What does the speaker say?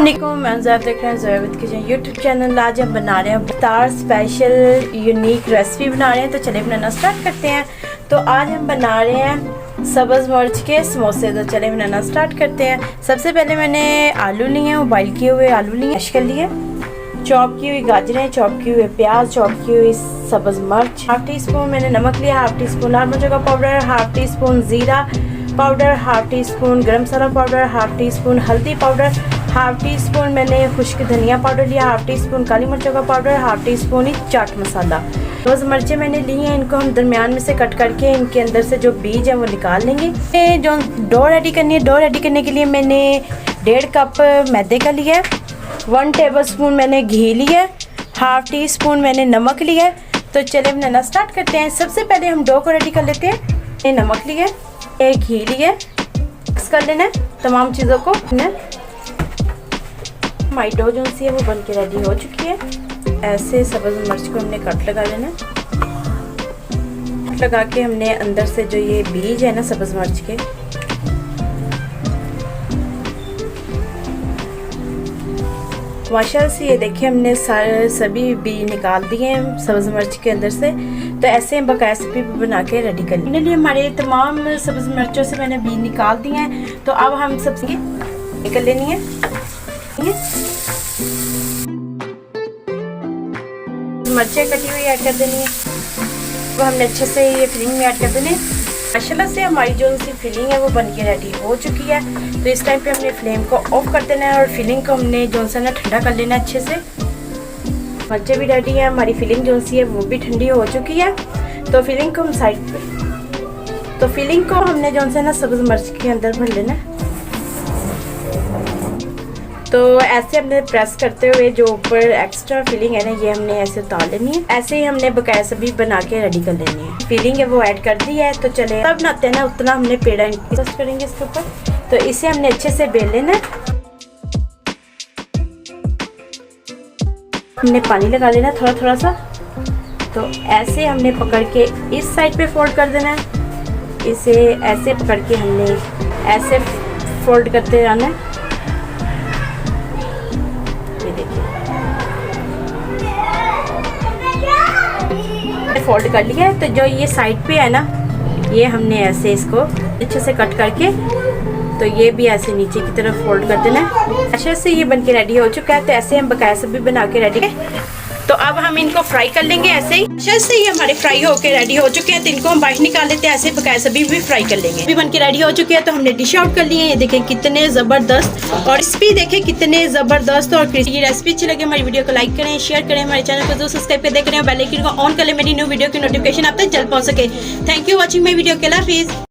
अस्सलामुअलैकुम, मैं ज़ाहिद देख रहे हैं ज़ाहिद किचन यूट्यूब चैनल। आज हम बना रहे हैं इफ्तार स्पेशल यूनिक रेसिपी बना रहे हैं। तो चलिए बनाना स्टार्ट करते हैं। तो आज हम बना रहे हैं सब्ज़ मिर्च के समोसे। तो चलिए बनाना स्टार्ट करते हैं। सबसे पहले मैंने आलू लिए हैं, बॉइल किए हुए आलू लिए, मैश कर लिए, चॉप की हुई गाजरें, चॉप की हुई प्याज, चॉप की हुई सब्ज़ मिर्च, हाफ टी स्पून मैंने नमक लिया, हाफ टी स्पून लाल मिर्च का पाउडर, हाफ टी स्पून ज़ीरा पाउडर, हाफ टी स्पून गरम मसाला पाउडर, हाफ टी स्पून हल्दी पाउडर, हाफ टी स्पून मैंने खुश्क धनिया पाउडर लिया, हाफ टी स्पून काली मिर्चों का पाउडर, हाफ टी स्पून ही चाट मसाला। रोज़ मिर्चें मैंने ली हैं, इनको हम दरमियान में से कट करके इनके अंदर से जो बीज है वो निकाल लेंगे। जो डो रेडी करनी है, डो रेडी करने के लिए मैंने 1.5 कप मैदे का लिया है, 1 टेबल स्पून मैंने घी लिया है, हाफ टी स्पून मैंने नमक लिया है। तो चलिए बनाना स्टार्ट करते हैं। सबसे पहले हम डो को रेडी कर लेते हैं। नमक लिया, एक घी लिया, मिक्स कर लेना है तमाम चीज़ों को। हमारी डो जो सी है वो बन के रेडी हो चुकी है। ऐसे सब्ज़ मिर्च को हमने कट लगा लेना है। कट लगा के हमने अंदर से जो ये बीज है ना सब्ज़ मिर्च के, माशाल्लाह से ये देखिए हमने सारे सभी बीज निकाल दिए हैं सब्ज़ मिर्च के अंदर से। तो ऐसे हम बकाया सभी बना के रेडी कर लेंगे। लिए हमारे तमाम सब्ज़ मिर्चों से मैंने बीज निकाल दिए हैं। तो अब हम सबसे निकल लेनी है। मिर्चें कटी हुई ऐड कर देनी है, वो हमने अच्छे से ये फिलिंग में ऐड कर देनी है। माशाल्लाह से हमारी जो सी फिलिंग है वो बन के रेडी हो चुकी है। तो इस टाइम पे हमने फ्लेम को ऑफ कर देना है और फिलिंग को हमने जो सा ना ठंडा कर लेना है अच्छे से। मिर्चें भी रेडी है, हमारी फिलिंग जो सी है वो भी ठंडी हो चुकी है। तो फिलिंग को हम साइड पे, तो फिलिंग को हमने जो सा ना सब्ज़ मिर्च के अंदर भर लेना है। तो ऐसे हमने प्रेस करते हुए जो ऊपर एक्स्ट्रा फिलिंग है ना ये हमने ऐसे उतार लेनी है। ऐसे ही हमने बकाया सभी बना के रेडी कर लेनी है। फिलिंग है वो ऐड कर दी है। तो चले तब बनाते हैं ना उतना हमने पेड़ा इंक्रीज करेंगे इसके ऊपर। तो इसे हमने अच्छे से बेल लेना है। हमने पानी लगा लेना है थोड़ा थोड़ा सा। तो ऐसे हमने पकड़ के इस साइड पे फोल्ड कर देना है। इसे ऐसे पकड़ के हमने ऐसे फोल्ड करते रहना है। फोल्ड कर लिया है। तो जो ये साइड पे है ना ये हमने ऐसे इसको अच्छे से कट करके तो ये भी ऐसे नीचे की तरफ फोल्ड कर देना है। अच्छे से ये बन के रेडी हो चुका है। तो ऐसे हम बकाया सभी बना के रेडी है। तो अब हम इनको फ्राई कर लेंगे ऐसे ही। अच्छे से ये हमारे फ्राई होके रेडी हो चुके हैं। तो इनको हम बाहर निकाल लेते हैं। ऐसे बकाया सभी भी फ्राई कर लेंगे। भी बन के रेडी हो चुके हैं। तो हमने डिश आउट कर लिए। ये देखें कितने ज़बरदस्त और रेसिपी देखें कितने ज़बरदस्त और क्रिस्पी। ये रेसिपी अच्छी लगे हमारी वीडियो को लाइक करें, शेयर करें, हमारे चैनल को जो सब्सक्राइब कर देख रहे हैं बेल आइकन को ऑन कर लें, मेरी न्यू वीडियो की नोटिफिकेशन आप तक जल्द पहुँच सके। Thank you watching my video. अल्लाह हाफिज़।